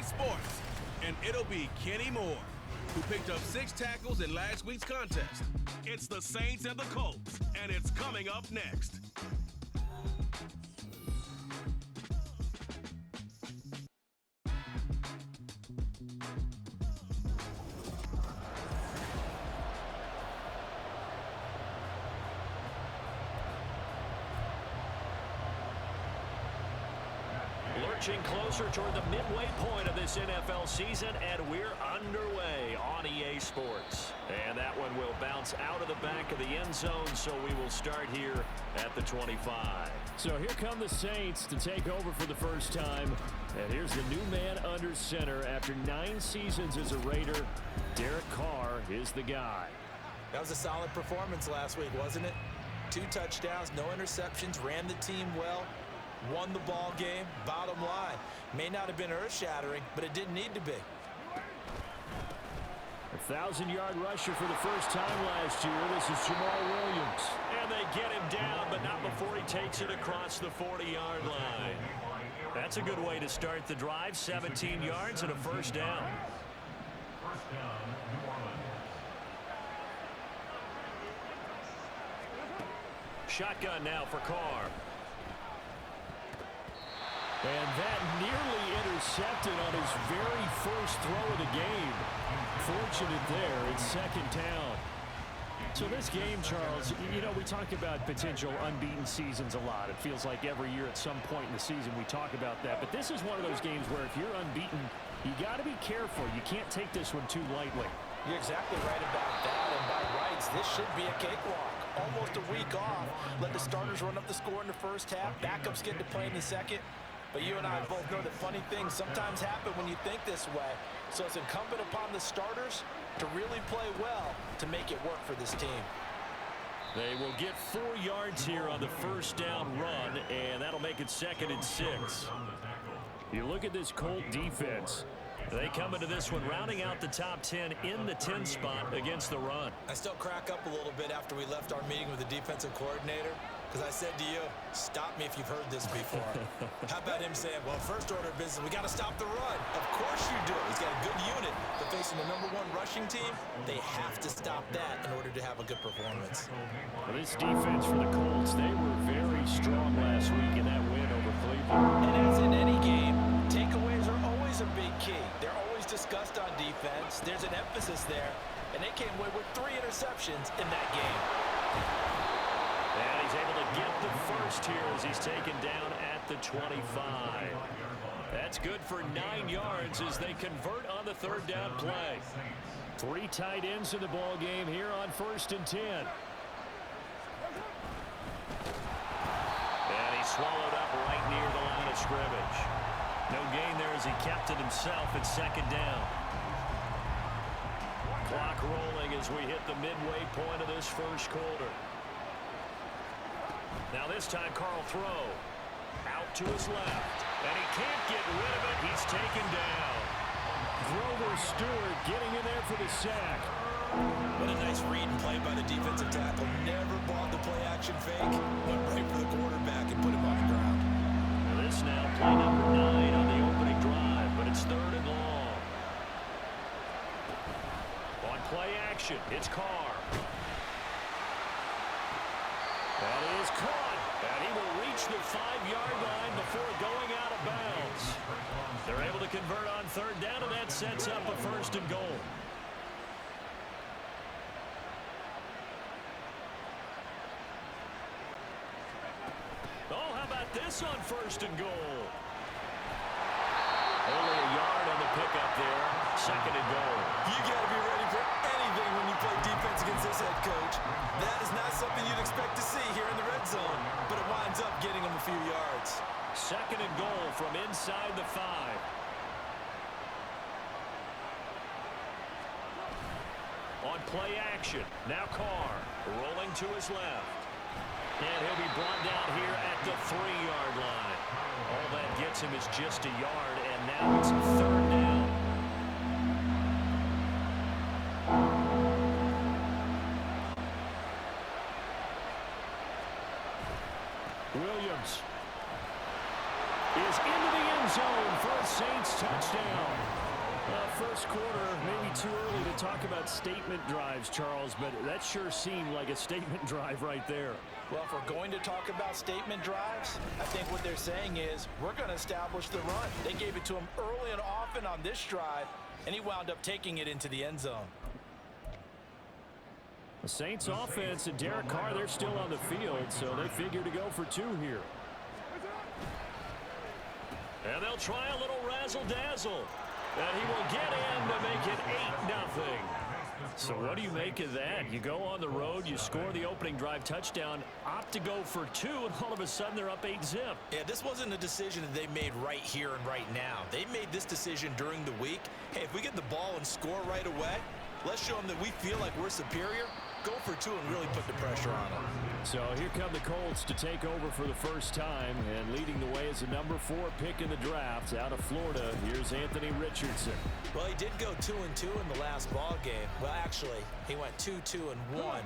Sports. And it'll be Kenny Moore, who picked up 6 tackles in last week's contest. It's the Saints and the Colts, and it's coming up next. Lurching closer toward the midway point of this NFL season, and we're underway on EA Sports. And that one will bounce out of the back of the end zone, so we will start here at the 25. So here come the Saints to take over for the first time. And here's the new man under center after 9 seasons as a Raider. Derek Carr is the guy. That was a solid performance last week, wasn't it? 2 touchdowns, no interceptions, ran the team well. Won the ball game, bottom line. May not have been earth-shattering, but it didn't need to be. A 1,000-yard rusher for the first time last year. This is Jamal Williams. And they get him down, but not before he takes it across the 40-yard line. That's a good way to start the drive. 17 yards and a first down. Shotgun now for Carr. And that nearly intercepted on his very first throw of the game. Fortunate there, it's second down. So this game, Charles, you know, we talk about potential unbeaten seasons a lot. It feels like every year at some point in the season we talk about that. But this is one of those games where if you're unbeaten, you got to be careful. You can't take this one too lightly. You're exactly right about that, and by rights, this should be a cakewalk. Almost a week off. Let the starters run up the score in the first half. Backups get to play in the second. But you and I both know that funny things sometimes happen when you think this way. So it's incumbent upon the starters to really play well to make it work for this team. They will get 4 yards here on the first down run, and that'll make it 2nd and 6. You look at this Colt defense. They come into this one rounding out the top 10 in the 10 spot against the run. I still crack up a little bit after we left our meeting with the defensive coordinator, because I said to you, stop me if you've heard this before. How about him saying, well, first order of business, we got to stop the run. Of course you do. He's got a good unit. But facing the #1 rushing team, they have to stop that in order to have a good performance. Well, this defense for the Colts, they were very strong last week in that win over Cleveland. And as in any game, takeaways are always a big key. They're always discussed on defense. There's an emphasis there. And they came away with 3 interceptions in that game. And he's able to get the first here as he's taken down at the 25. That's good for 9 yards as they convert on the 3rd down play. 3 tight ends in the ball game here on 1st and 10. And he swallowed up right near the line of scrimmage. No gain there as he kept it himself at 2nd down. Clock rolling as we hit the midway point of this first quarter. Now this time Carl throw. Out to his left. And he can't get rid of it. He's taken down. Grover Stewart getting in there for the sack. What a nice read and play by the defensive tackle. Never bought the play action fake. Went right for the quarterback and put him on the ground. Now this now play number 9 on the opening drive, but it's 3rd and long. On play action, it's Carr. That is caught, and he will reach the 5-yard line before going out of bounds. They're able to convert on 3rd down, and that sets up a 1st and goal. Oh, how about this on 1st and goal? Only a yard on the pickup there. 2nd and goal. You got to be ready for anything when you play defense against this head coach. That is not something you'd expect to see here in the red zone, but it winds up getting him a few yards. 2nd and goal from inside the 5. On play action, now Carr rolling to his left. And he'll be brought down here at the 3-yard line. All that gets him is just a yard, and now it's 3rd down. Williams. is into the end zone for a Saints touchdown. First quarter, maybe too early to talk about statement drives, Charles, but that sure seemed like a statement drive right there. Well, if we're going to talk about statement drives, I think what they're saying is we're going to establish the run. They gave it to him early and often on this drive, and he wound up taking it into the end zone. The Saints offense and Derek Carr, they're still on the field, so they figure to go for two here. And they'll try a little razzle-dazzle. And he will get in to make it 8-0. So what do you make of that? You go on the road, you score the opening drive touchdown, opt to go for two, and all of a sudden they're up 8-0. Yeah, this wasn't a decision that they made right here and right now. They made this decision during the week. Hey, if we get the ball and score right away, let's show them that we feel like we're superior. Go for two and really put the pressure on them. So here come the Colts to take over for the first time, and leading the way is the number 4 pick in the draft out of Florida. Here's Anthony Richardson. Well, he did go 2-2 in the last ball game. Well, actually, he went 2-2-1,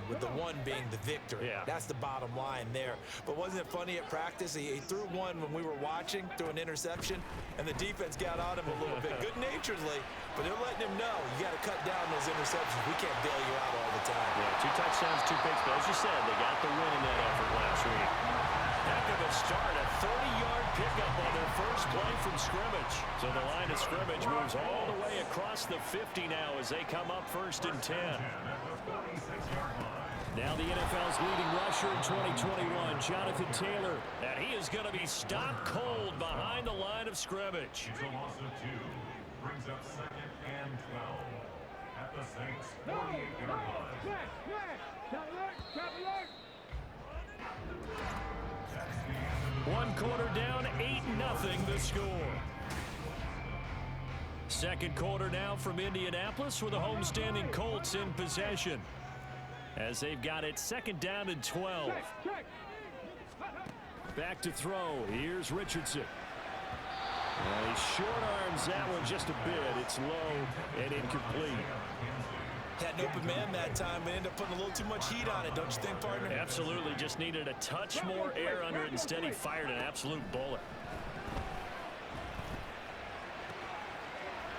with the 1 being the victory. Yeah. That's the bottom line there. But wasn't it funny at practice? He threw one when we were watching, threw an interception, and the defense got on him a little bit, good-naturedly. But they're letting him know, you got to cut down those interceptions. We can't bail you out all the time. Yeah, 2 touchdowns, 2 picks, but as you said, they got the win in that effort last week. Heck of a start, a 30-yard pickup on their first play from scrimmage. So the line of scrimmage moves all the way across the 50 now as they come up 1st and 10. Now the NFL's leading rusher in 2021, Jonathan Taylor. And he is going to be stopped cold behind the line of scrimmage. It's a loss of 2. Brings up 2nd and 12 at the Saints 48-yard line. One quarter down, 8-0 the score. Second quarter now from Indianapolis with the homestanding Colts in possession, as they've got it 2nd down and 12. Back to throw. Here's Richardson. He short arms that one just a bit. It's low and incomplete. Had an open man that time, but ended up putting a little too much heat on it, don't you think, partner? Absolutely. Just needed a touch more air under it. Instead, he fired an absolute bullet.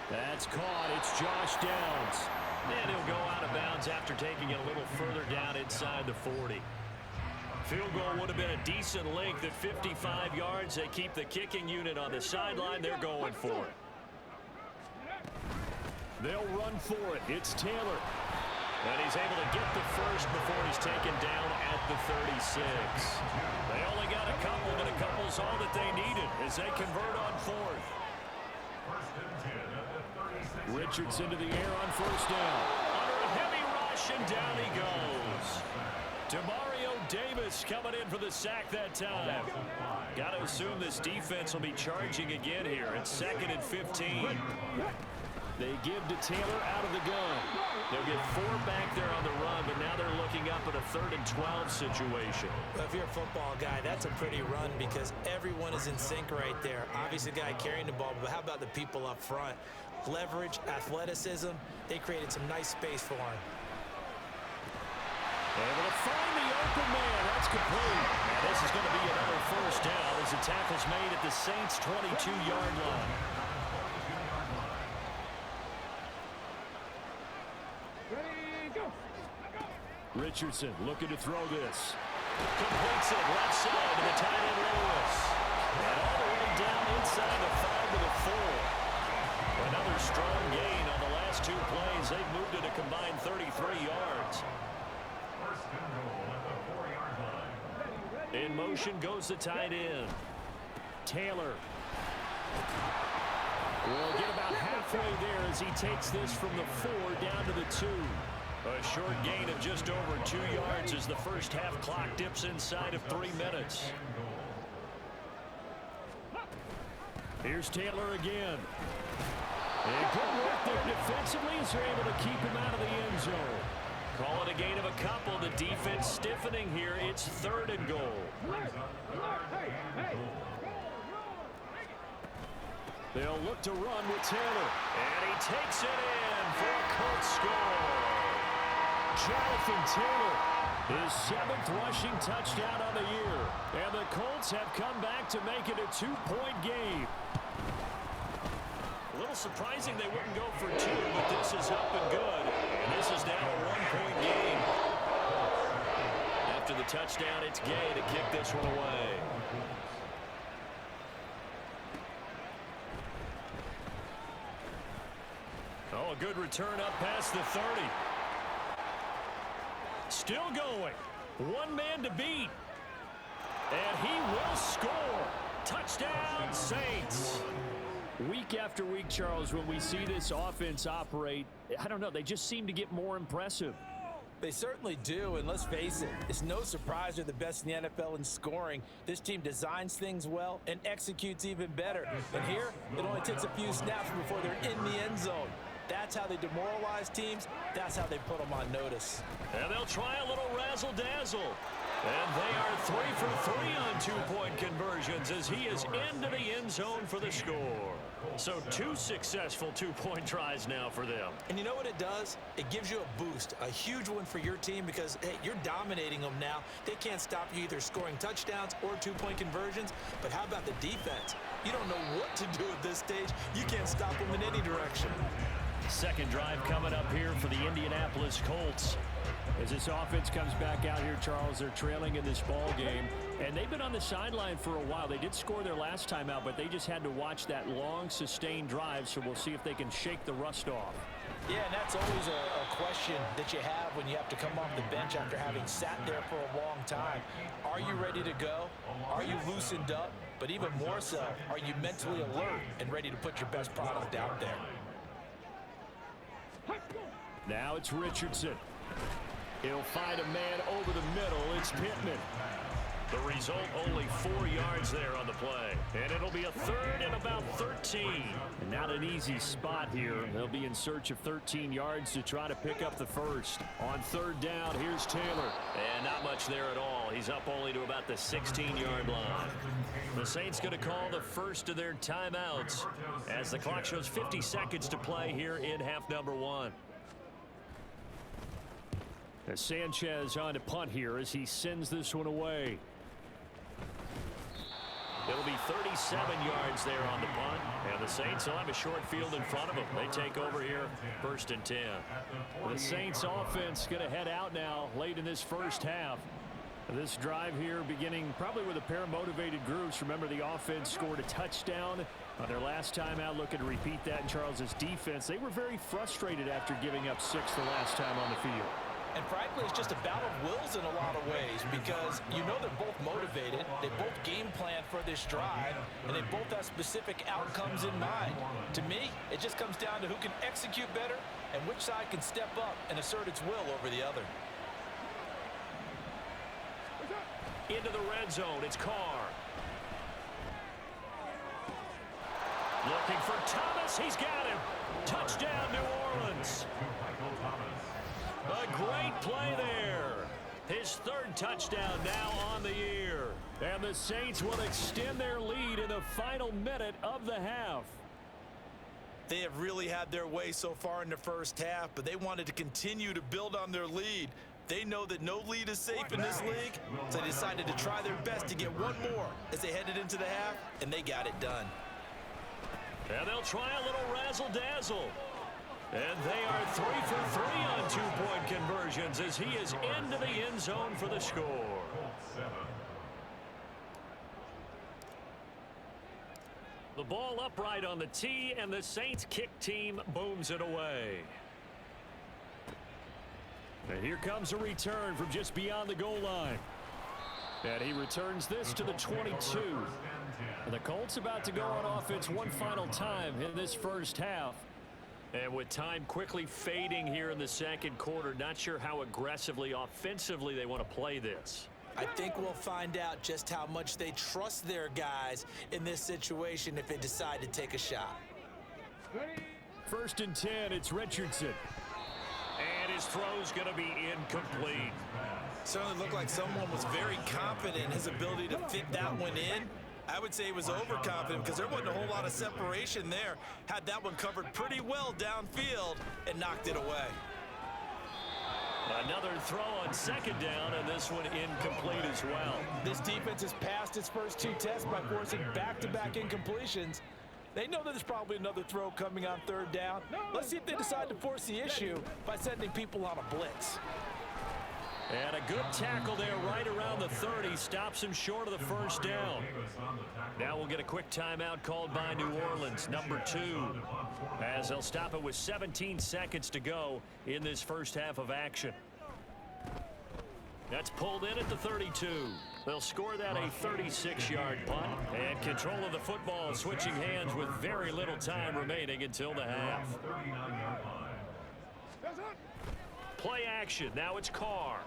That's caught. It's Josh Downs. And he'll go out of bounds after taking it a little further down inside the 40. Field goal would have been a decent length at 55 yards. They keep the kicking unit on the sideline. They're going for it. They'll run for it. It's Taylor. And he's able to get the first before he's taken down at the 36. They only got a couple, but a couple's all that they needed as they convert on 4th. Richardson to the air on 1st down. Under a heavy rush, and down he goes. Demario Davis coming in for the sack that time. Got to assume this defense will be charging again here. It's 2nd and 15. They give to Taylor out of the gun. They'll get 4 back there on the run, but now they're looking up at a 3rd and 12 situation. Well, if you're a football guy, that's a pretty run because everyone is in sync right there. Obviously, the guy carrying the ball, but how about the people up front? Leverage, athleticism, they created some nice space for him. Able to find the open man. That's complete. Now this is going to be another 1st down as the tackle's made at the Saints' 22-yard line. Richardson looking to throw this. Completes it left side to the tight end Lewis. And all the way down inside the 5 to the 4. Another strong gain on the last 2 plays. They've moved it a combined 33 yards. In motion goes the tight end. Taylor will get about halfway there as he takes this from the 4 down to the 2. A short gain of just over 2 yards as the first half clock dips inside of 3 minutes. Here's Taylor again. And good work there defensively as they're able to keep him out of the end zone. Call it a gain of a couple. The defense stiffening here. It's 3rd and goal. They'll look to run with Taylor. And he takes it in for a Colts score. Jonathan Taylor His 7th rushing touchdown on the year. And the Colts have come back to make it a 2-point game. A little surprising they wouldn't go for 2, but this is up and good. And this is now a 1-point game. After the touchdown, it's Gay to kick this one away. Oh, a good return up past the 30. Still going. One man to beat. And he will score. Touchdown, Saints. Week after week, Charles, when we see this offense operate, I don't know, they just seem to get more impressive. They certainly do, and let's face it, it's no surprise they're the best in the NFL in scoring. This team designs things well and executes even better. And here, it only takes a few snaps before they're in the end zone. That's how they demoralize teams. That's how they put them on notice. And they'll try a little razzle-dazzle. And they are 3 for 3 on 2-point conversions as he is into the end zone for the score. So 2 successful 2-point tries now for them. And you know what it does? It gives you a boost, a huge one for your team because, hey, you're dominating them now. They can't stop you either scoring touchdowns or 2-point conversions. But how about the defense? You don't know what to do at this stage. You can't stop them in any direction. Second drive coming up here for the Indianapolis Colts. As this offense comes back out here, Charles, they're trailing in this ball game. And they've been on the sideline for a while. They did score their last time out, but they just had to watch that long, sustained drive. So we'll see if they can shake the rust off. Yeah, and that's always a question that you have when you have to come off the bench after having sat there for a long time. Are you ready to go? Are you loosened up? But even more so, are you mentally alert and ready to put your best product out there? Now it's Richardson. He'll find a man over the middle. It's Pittman. The result, only 4 yards there on the play. And it'll be a 3rd and about 13. Not an easy spot here. They'll be in search of 13 yards to try to pick up the first. On 3rd down, here's Taylor. And not much there at all. He's up only to about the 16-yard line. The Saints going to call the first of their timeouts as the clock shows 50 seconds to play here in half number 1. As Sanchez on to punt here as he sends this one away. It'll be 37 yards there on the punt, and the Saints will have a short field in front of them. They take over here, 1st and 10. The Saints offense going to head out now late in this first half. This drive here beginning probably with a pair of motivated groups. Remember, the offense scored a touchdown on their last time out. Looking to repeat that in Charles's defense. They were very frustrated after giving up 6 the last time on the field. And frankly, it's just a battle of wills in a lot of ways because you know they're both motivated, they both game plan for this drive, and they both have specific outcomes in mind. To me, it just comes down to who can execute better and which side can step up and assert its will over the other. Into the red zone, it's Carr. Looking for Thomas, he's got him. Touchdown, New Orleans. A great play there. His 3rd touchdown now on the year. And the Saints will extend their lead in the final minute of the half. They have really had their way so far in the first half, but they wanted to continue to build on their lead. They know that no lead is safe in this league, so they decided to try their best to get one more as they headed into the half, and they got it done. And they'll try a little razzle-dazzle. And they are 3 for 3 on 2-point conversions as he is into the end zone for the score. The ball upright on the tee, and the Saints kick team booms it away. And here comes a return from just beyond the goal line. And he returns this to the 22. And the Colts about to go on offense one final time in this first half. And with time quickly fading here in the second quarter, not sure how aggressively, offensively they want to play this. I think we'll find out just how much they trust their guys in this situation if they decide to take a shot. 1st and 10, it's Richardson. And his throw's going to be incomplete. Certainly looked like someone was very confident in his ability to fit that one in. I would say he was overconfident because there wasn't a whole lot of separation there. Had that one covered pretty well downfield and knocked it away. Another throw on second down, and this one incomplete as well. This defense has passed its first 2 tests by forcing back-to-back incompletions. They know that there's probably another throw coming on third down. Let's see if they decide to force the issue by sending people on a blitz. And a good tackle there right around the 30. Stops him short of the first down. Now we'll get a quick timeout called by New Orleans, number 2. As they'll stop it with 17 seconds to go in this first half of action. That's pulled in at the 32. They'll score that a 36-yard punt. And control of the football switching hands with very little time remaining until the half. Play action. Now it's Carr.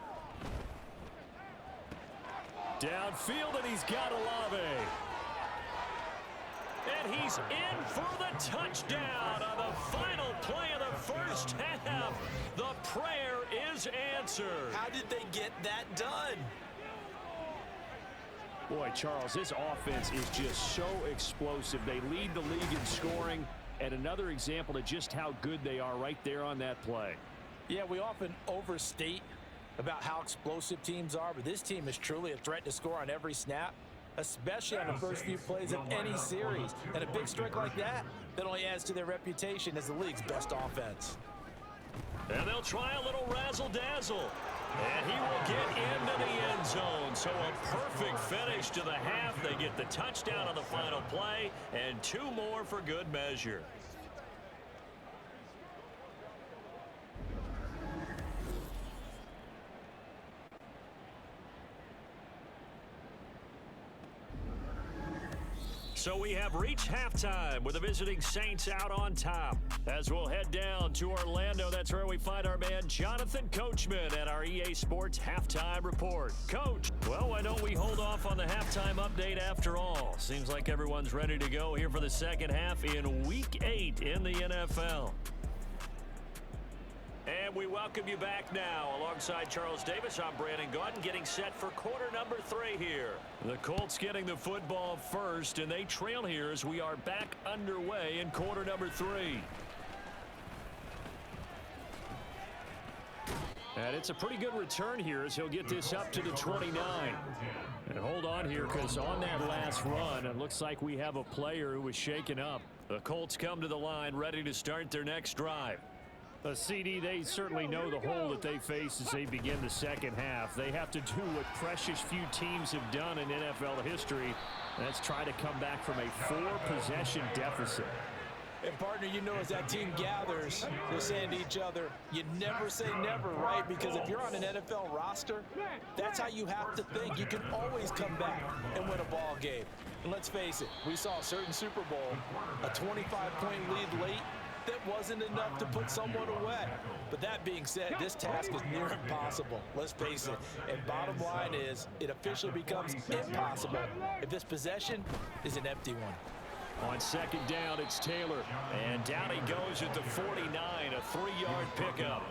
Downfield, and he's got Olave. And he's in for the touchdown on the final play of the first half. The prayer is answered. How did they get that done? Boy, Charles, this offense is just so explosive. They lead the league in scoring, and another example of just how good they are right there on that play. Yeah, we often overstate about how explosive teams are, but this team is truly a threat to score on every snap, especially on the first few plays of any series. And a big strike like that only adds to their reputation as the league's best offense. And they'll try a little razzle-dazzle. And he will get into the end zone. So a perfect finish to the half. They get the touchdown on the final play, and 2 more for good measure. So we have reached halftime with the visiting Saints out on top. As we'll head down to Orlando, that's where we find our man Jonathan Coachman at our EA Sports Halftime Report. Coach, well, why don't we hold off on the halftime update after all? Seems like everyone's ready to go here for the second half in Week 8 in the NFL. And we welcome you back now. Alongside Charles Davis, I'm Brandon Gaudin, getting set for quarter number 3 here. The Colts getting the football first, and they trail here as we are back underway in quarter number 3. And it's a pretty good return here as he'll get this up to the 29. And hold on here, because on that last run, it looks like we have a player who was shaken up. The Colts come to the line ready to start their next drive. CD, they certainly know the hole that they face as they begin the second half. They have to do what precious few teams have done in NFL history. That's try to come back from a 4-possession deficit. And, partner, you know, as that team gathers, they're saying to each other, you never say never, right? Because if you're on an NFL roster, that's how you have to think. You can always come back and win a ball game. And let's face it, we saw a certain Super Bowl, a 25-point lead late, that wasn't enough to put someone away. But that being said, this task is near impossible. Let's face it. And bottom line is, it officially becomes impossible if this possession is an empty one. On second down, it's Taylor. And down he goes at the 49, a 3-yard pickup.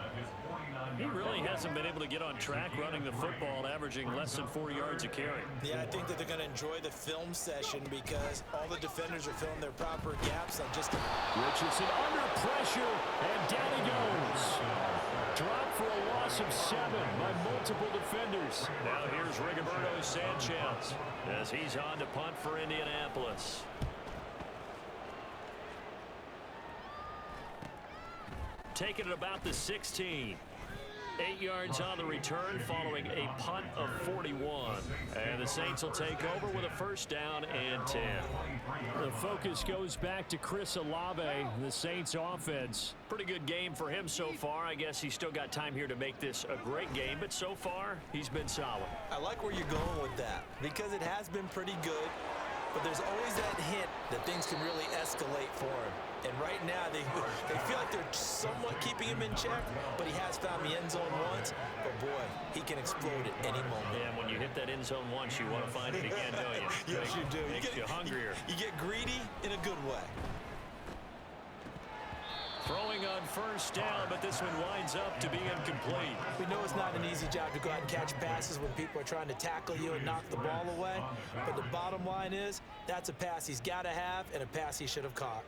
He really hasn't been able to get on track running the football, averaging less than 4 yards a carry. Yeah, I think that they're going to enjoy the film session because all the defenders are filling their proper gaps on just Richardson under pressure, and down he goes. Drop for a loss of 7 by multiple defenders. Now here's Rigoberto Sanchez as he's on to punt for Indianapolis. Taking it about the 16. 8 yards on the return following a punt of 41. And the Saints will take over with a first down and 10. The focus goes back to Chris Olave, the Saints offense. Pretty good game for him so far. I guess he's still got time here to make this a great game, but so far he's been solid. I like where you're going with that because it has been pretty good, but there's always that hint that things can really escalate for him. And right now, they feel like they're somewhat keeping him in check, but he has found the end zone once. But, boy, he can explode at any moment. Yeah, when you hit that end zone once, you want to find it again, don't you? Yes, you do. Makes you hungrier. You get greedy in a good way. Throwing on first down, but this one winds up to be incomplete. We know it's not an easy job to go out and catch passes when people are trying to tackle you and knock the ball away. But the bottom line is, that's a pass he's got to have and a pass he should have caught.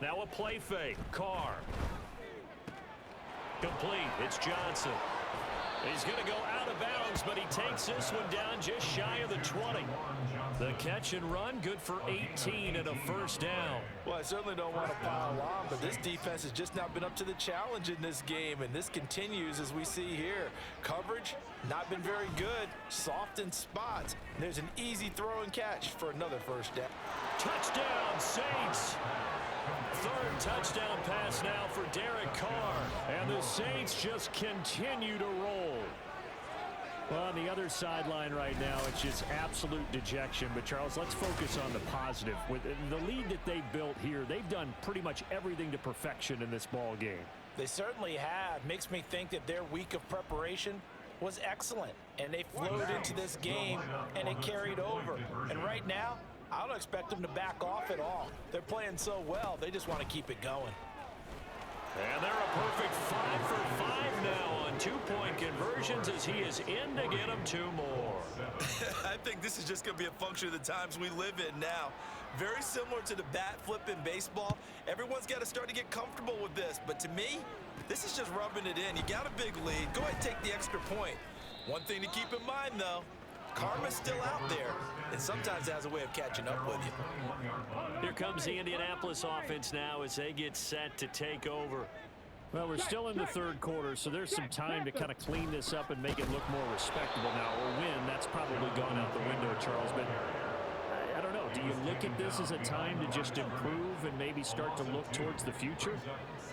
Now a play fake. Carr. Complete. It's Johnson. He's going to go out of bounds, but he takes this one down just shy of the 20. The catch and run, good for 18 and a first down. Well, I certainly don't want to pile on, but this defense has just not been up to the challenge in this game, and this continues as we see here. Coverage, not been very good, soft in spots. There's an easy throw and catch for another first down. Touchdown, Saints. Third touchdown pass now for Derek Carr. And the Saints just continue to roll. Well, on the other sideline right now, it's just absolute dejection. But, Charles, let's focus on the positive. With the lead that they've built here, they've done pretty much everything to perfection in this ball game. They certainly have. Makes me think that their week of preparation was excellent. And they flowed into this game, and it carried over. And right now, I don't expect them to back off at all. They're playing so well, they just want to keep it going. And they're a perfect 5 for 5 now on two-point conversions as he is in to get them 2 more. I think this is just going to be a function of the times we live in now. Very similar to the bat flip in baseball. Everyone's got to start to get comfortable with this. But to me, this is just rubbing it in. You got a big lead. Go ahead and take the extra point. One thing to keep in mind, though, karma's still out there, and sometimes it has a way of catching up with you. Here comes the Indianapolis offense now as they get set to take over. Well, we're still in the third quarter, so there's some time to kind of clean this up and make it look more respectable now. Or win, that's probably gone out the window, Charles. But I don't know. Do you look at this as a time to just improve and maybe start to look towards the future?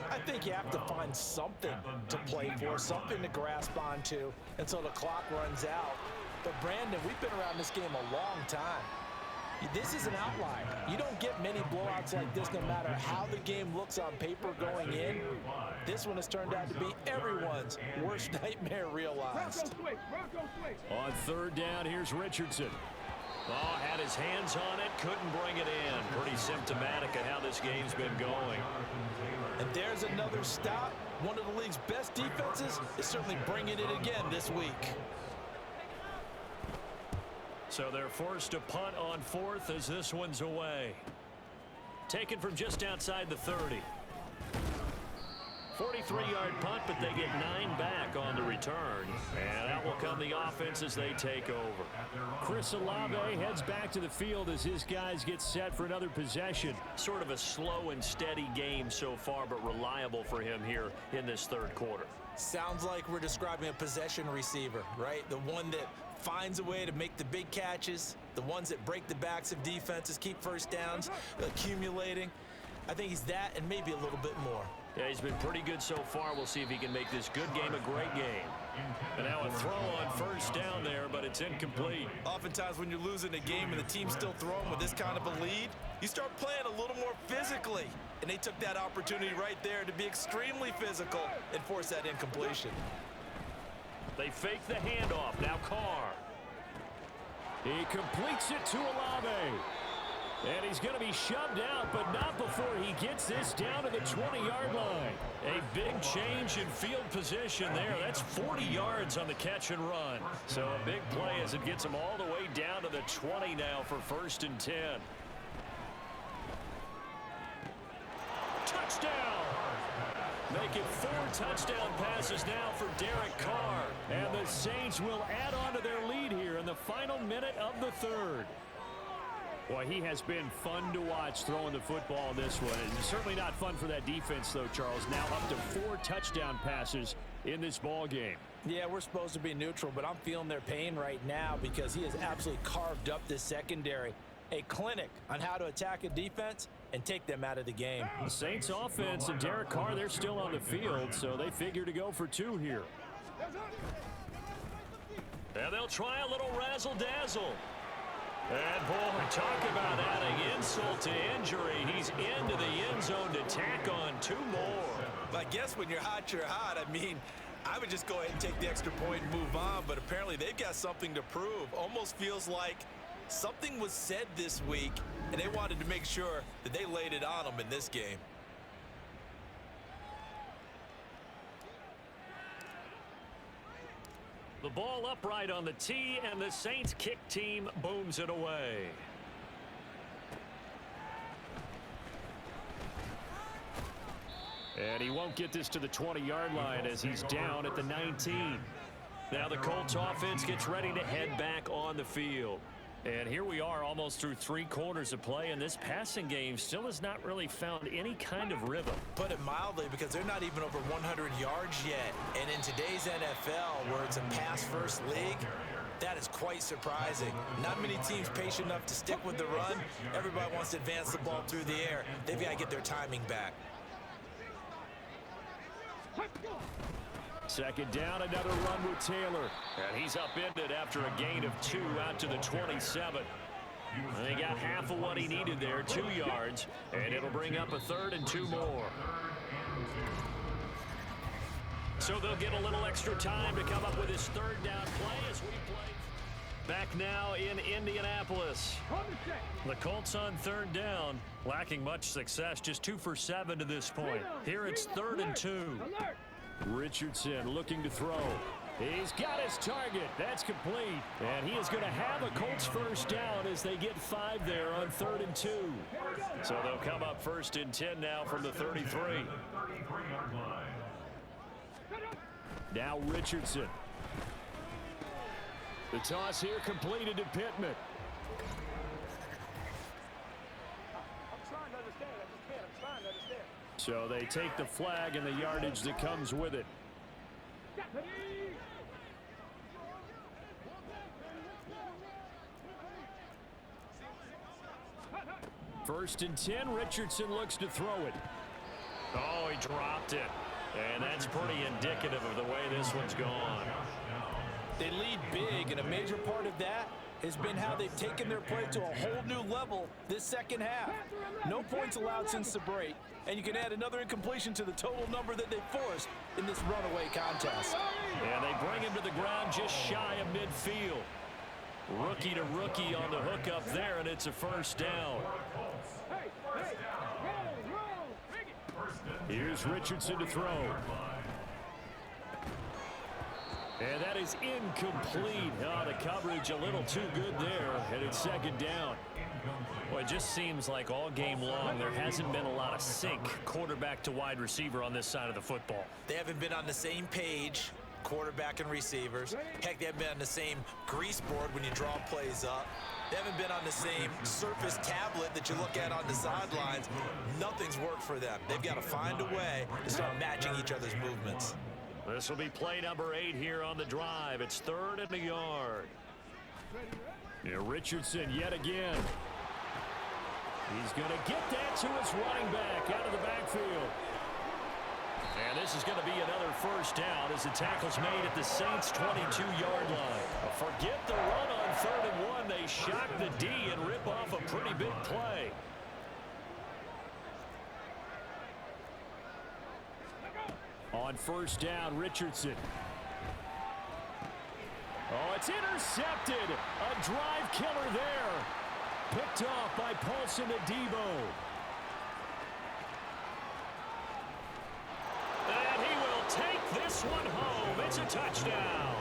I think you have to find something to play for, something to grasp onto until the clock runs out. But, Brandon, we've been around this game a long time. This is an outlier. You don't get many blowouts like this no matter how the game looks on paper going in. This one has turned out to be everyone's worst nightmare realized. On third down, here's Richardson. Oh, had his hands on it, couldn't bring it in. Pretty symptomatic of how this game's been going. And there's another stop. One of the league's best defenses is certainly bringing it again this week. So they're forced to punt on fourth as this one's away. Taken from just outside the 30. 43-yard punt, but they get 9 back on the return. And out will come the offense as they take over. Chris Olave heads back to the field as his guys get set for another possession. Sort of a slow and steady game so far, but reliable for him here in this third quarter. Sounds like we're describing a possession receiver, right? The one that finds a way to make the big catches, the ones that break the backs of defenses, keep first downs, accumulating. I think he's that and maybe a little bit more. Yeah, he's been pretty good so far. We'll see if he can make this good game a great game. And now a throw on first down there, but it's incomplete. Oftentimes when you're losing a game and the team's still throwing with this kind of a lead, you start playing a little more physically. And they took that opportunity right there to be extremely physical and force that incompletion. They fake the handoff. Now Carr. He completes it to Olave. And he's going to be shoved out, but not before he gets this down to the 20-yard line. A big change in field position there. That's 40 yards on the catch and run. So a big play as it gets him all the way down to the 20 now for 1st and 10. Touchdown! Make it 4 touchdown passes now for Derek Carr. And the Saints will add on to their lead here in the final minute of the third. Boy, he has been fun to watch throwing the football in this one. It's certainly not fun for that defense, though, Charles. Now up to 4 touchdown passes in this ball game. Yeah, we're supposed to be neutral, but I'm feeling their pain right now because he has absolutely carved up this secondary. A clinic on how to attack a defense and take them out of the game. The Saints offense and Derek Carr, they're still on the field, so they figure to go for 2 here. And they'll try a little razzle-dazzle. And, boy, talk about adding insult to injury. He's into the end zone to tack on 2 more. I guess when you're hot, you're hot. I mean, I would just go ahead and take the extra point and move on, but apparently they've got something to prove. Almost feels like something was said this week, and they wanted to make sure that they laid it on them in this game. The ball upright on the tee, and the Saints kick team booms it away. And he won't get this to the 20-yard line as he's down at the 19. Now the Colts offense gets ready to head back on the field. And here we are almost through 3 quarters of play, and this passing game still has not really found any kind of rhythm. Put it mildly, because they're not even over 100 yards yet. And in today's NFL, where it's a pass-first league, that is quite surprising. Not many teams patient enough to stick with the run. Everybody wants to advance the ball through the air. They've got to get their timing back. Second down, another run with Taylor. And he's upended after a gain of 2 out to the 27. And he got half of what he needed there, 2 yards. And it'll bring up a 3rd and 2 more. So they'll get a little extra time to come up with his 3rd down play as we play. Back now in Indianapolis. The Colts on 3rd down, lacking much success, just 2 for 7 to this point. Here it's 3rd and 2. Richardson looking to throw. He's got his target. That's complete. And he is going to have a Colts 1st down as they get 5 there on 3rd and 2. So they'll come up 1st and 10 now from the 33. Now Richardson. The toss here completed to Pittman. So they take the flag and the yardage that comes with it. First and 10, Richardson looks to throw it. Oh, he dropped it. And that's pretty indicative of the way this one's gone. They lead big, and a major part of that has been how they've taken their play to a whole new level this second half. No points allowed since the break, and you can add another incompletion to the total number that they forced in this runaway contest. And they bring him to the ground just shy of midfield. Rookie to rookie on the hook up there, and it's a 1st down. Here's Richardson to throw. And that is incomplete. Oh, the coverage a little too good there, and it's 2nd down. Well, it just seems like all game long there hasn't been a lot of sync quarterback to wide receiver on this side of the football. They haven't been on the same page, quarterback and receivers. Heck, they haven't been on the same grease board when you draw plays up. They haven't been on the same surface tablet that you look at on the sidelines. Nothing's worked for them. They've got to find a way to start matching each other's movements. This will be play number 8 here on the drive. It's 3rd and a yard. Yeah, Richardson yet again. He's going to get that to his running back out of the backfield. And this is going to be another 1st down as the tackle's made at the Saints' 22-yard line. Forget the run on 3rd and 1. They shock the D and rip off a pretty big play. On 1st down, Richardson. Oh, it's intercepted. A drive killer there. Picked off by Paulson Adebo. And he will take this one home. It's a touchdown.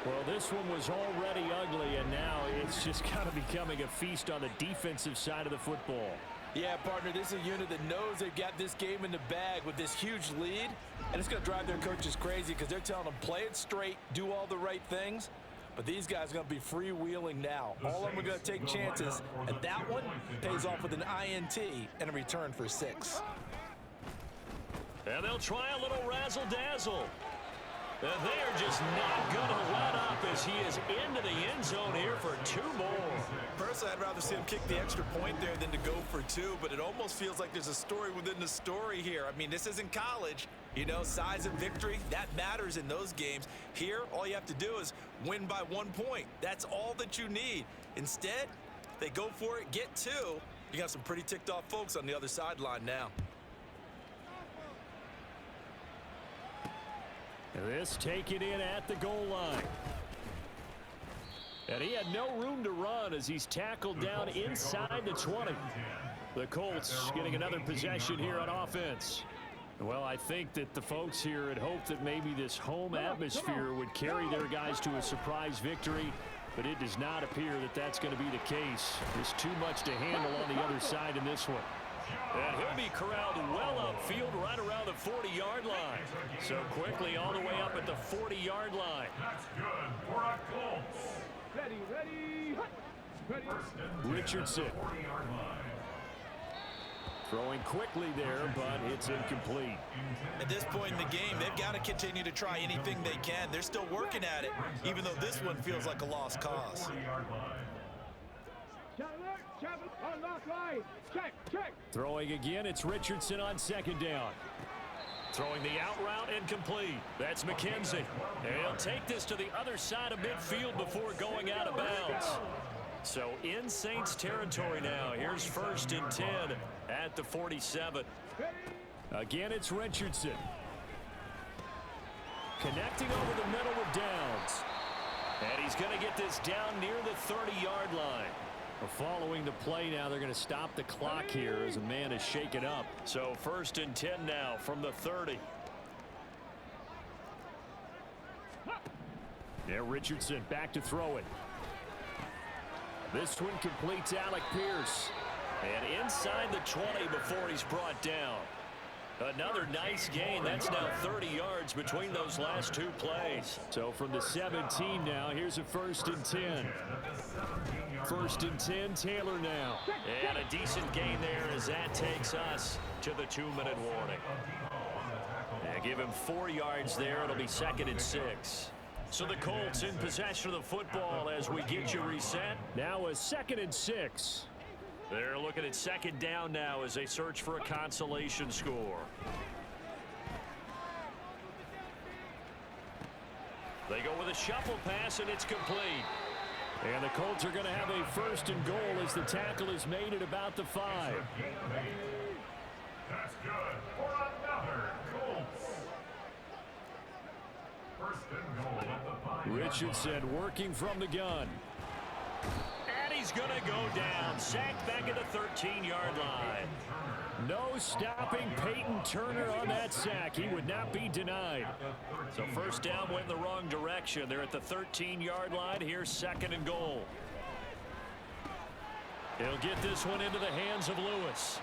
Well, this one was already ugly, and now it's just kind of becoming a feast on the defensive side of the football. Yeah, partner, this is a unit that knows they've got this game in the bag with this huge lead, and it's going to drive their coaches crazy because they're telling them play it straight, do all the right things. But these guys are going to be freewheeling now. All of them are going to take chances, and that one pays off with an INT and a return for 6. And they'll try a little razzle-dazzle. And they're just not going to let up as he is into the end zone here for 2 more. Personally, I'd rather see him kick the extra point there than to go for 2, but it almost feels like there's a story within the story here. I mean, this isn't college. You know, size of victory, that matters in those games. Here, all you have to do is win by 1 point. That's all that you need. Instead, they go for it, get 2. You got some pretty ticked off folks on the other sideline now. This taken in at the goal line. And he had no room to run as he's tackled down inside the 20. The Colts getting another possession here on offense. Well, I think that the folks here had hoped that maybe this home atmosphere would carry their guys to a surprise victory, but it does not appear that that's going to be the case. There's too much to handle on the other side in this one. And he'll be corralled well upfield right around the 40-yard line. So quickly all the way up at the 40-yard line. That's good for a Colts. Richardson. 40-yard line. Throwing quickly there, but it's incomplete. At this point in the game, they've got to continue to try anything they can. They're still working at it, even though this one feels like a lost cause. 40-yard line. Throwing again, it's Richardson on second down. Throwing the out route incomplete. That's McKenzie. And he'll take this to the other side of midfield before going out of bounds. So in Saints territory now. Here's 1st and 10 at the 47. Again, it's Richardson. Connecting over the middle with Downs. And he's going to get this down near the 30-yard line. Following the play now, they're going to stop the clock here as a man is shaken up. So 1st and 10 now from the 30. Yeah, Richardson back to throw it. This one completes Alec Pierce. And inside the 20 before he's brought down. Another nice gain. That's now 30 yards between those last two plays. So from the 17 now, here's a 1st and 10. 1st and 10, Taylor now. And a decent gain there as that takes us to the 2-minute warning. Yeah, give him 4 yards there. It'll be 2nd and 6. So the Colts in possession of the football as we get you reset. Now a 2nd and 6. They're looking at 2nd down now as they search for a consolation score. They go with a shuffle pass, and it's complete. And the Colts are going to have a 1st and goal as the tackle is made at about the 5. That's good for another Colts. 1st and goal at the 5. Richardson working from the gun. And he's going to go down. Sacked back at the 13-yard line. No stopping Peyton Turner on that sack. He would not be denied. So 1st down went in the wrong direction. They're at the 13-yard line. Here's 2nd and goal. He'll get this one into the hands of Lewis.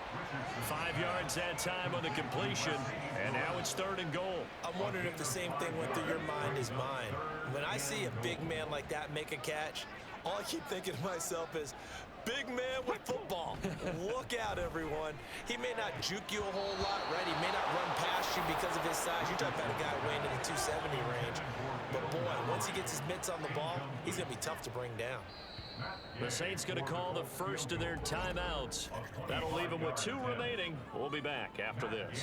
5 yards that time on the completion. And now it's 3rd and goal. I'm wondering if the same thing went through your mind as mine. When I see a big man like that make a catch, all I keep thinking to myself is, big man with football. Look out, everyone. He may not juke you a whole lot, right? He may not run past you because of his size. You're talking about a guy weighing in the 270 range. But, boy, once he gets his mitts on the ball, he's going to be tough to bring down. The Saints going to call the first of their timeouts. That'll leave them with 2 remaining. We'll be back after this.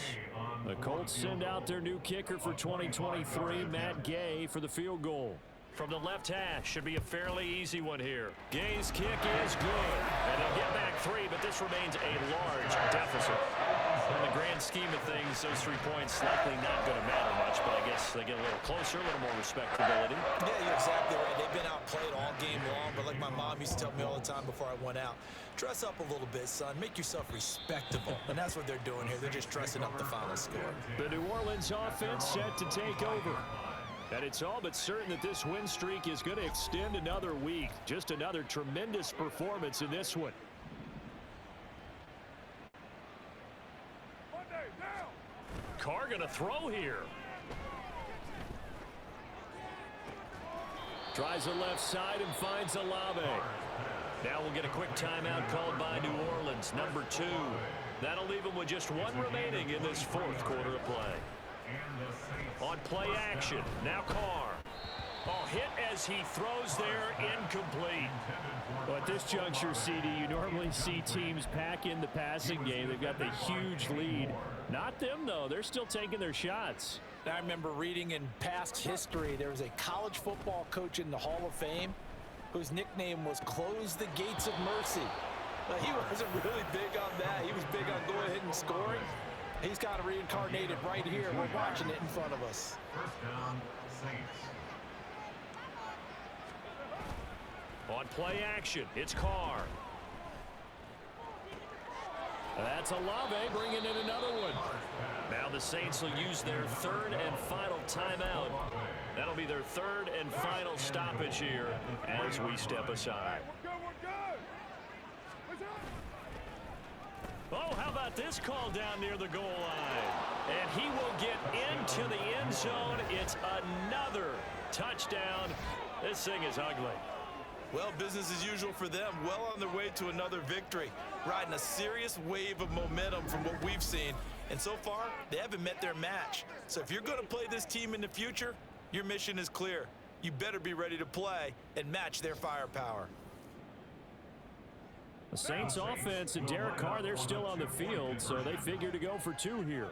The Colts send out their new kicker for 2023, Matt Gay, for the field goal. From the left hash, should be a fairly easy one here. Gay's kick is good. And they'll get back 3, but this remains a large deficit. In the grand scheme of things, those 3 points likely not going to matter much, but I guess they get a little closer, a little more respectability. Yeah, you're exactly right. They've been outplayed all game long, but like my mom used to tell me all the time before I went out, dress up a little bit, son. Make yourself respectable. And that's what they're doing here. They're just dressing up the final score. The New Orleans offense set to take over. And it's all but certain that this win streak is going to extend another week. Just another tremendous performance in this one. Carr going to throw here. Tries the left side and finds Olave. Now we'll get a quick timeout called by New Orleans, number 2. That'll leave them with just 1 remaining in this 4th quarter of play. On play action, now Carr. Oh, hit as he throws there, incomplete. Well, at this juncture, CD, you normally see teams pack in the passing game. They've got the huge lead. Not them, though. They're still taking their shots. I remember reading in past history, there was a college football coach in the Hall of Fame whose nickname was Close the Gates of Mercy. Now, he wasn't really big on that. He was big on going ahead and scoring. He's got to reincarnate it right here. We're watching it in front of us. 1st down, Saints. On play action, it's Carr. That's Olave bringing in another one. Now the Saints will use their 3rd and final timeout. That'll be their 3rd and final stoppage here as we step aside. Oh, how about this call down near the goal line? And he will get into the end zone. It's another touchdown. This thing is ugly. Well, business as usual for them. Well on their way to another victory. Riding a serious wave of momentum from what we've seen. And so far, they haven't met their match. So if you're going to play this team in the future, your mission is clear. You better be ready to play and match their firepower. The Saints offense and Derek Carr, they're still on the field, so they figure to go for 2 here.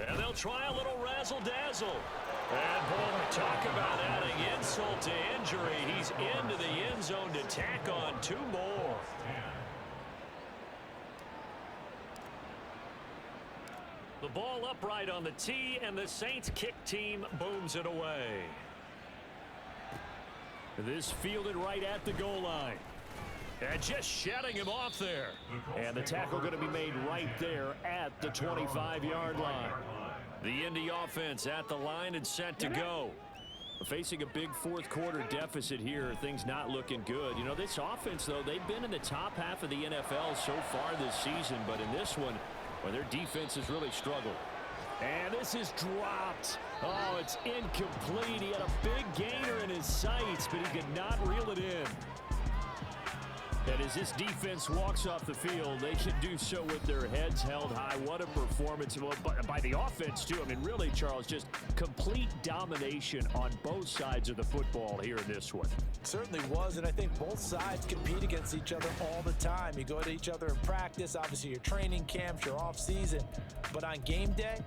And they'll try a little razzle-dazzle. And boy, talk about adding insult to injury. He's into the end zone to tack on 2 more. The ball upright on the tee, and the Saints kick team booms it away. This fielded right at the goal line. And just shedding him off there. And the tackle going to be made right there at the 25-yard line. The Indy offense at the line and set to go. Facing a big fourth-quarter deficit here, things not looking good. You know, this offense, though, they've been in the top half of the NFL so far this season, but in this one, well, their defense has really struggled. And this is dropped. Oh, it's incomplete. He had a big gainer in his sights, but he could not reel it in. And as this defense walks off the field, they should do so with their heads held high. What a performance by the offense, too. I mean, really, Charles, just complete domination on both sides of the football here in this one. Certainly was, and I think both sides compete against each other all the time. You go to each other in practice, obviously your training camps, your off-season. But on game day,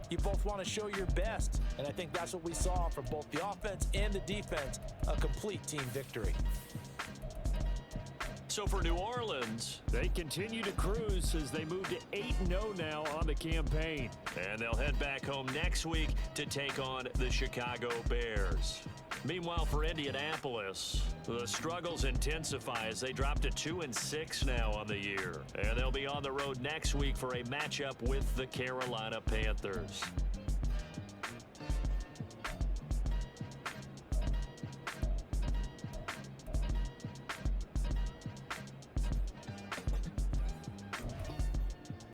you both want to show your best. And I think that's what we saw from both the offense and the defense, a complete team victory. So for New Orleans, they continue to cruise as they move to 8-0 now on the campaign. And they'll head back home next week to take on the Chicago Bears. Meanwhile, for Indianapolis, the struggles intensify as they drop to 2-6 now on the year. And they'll be on the road next week for a matchup with the Carolina Panthers.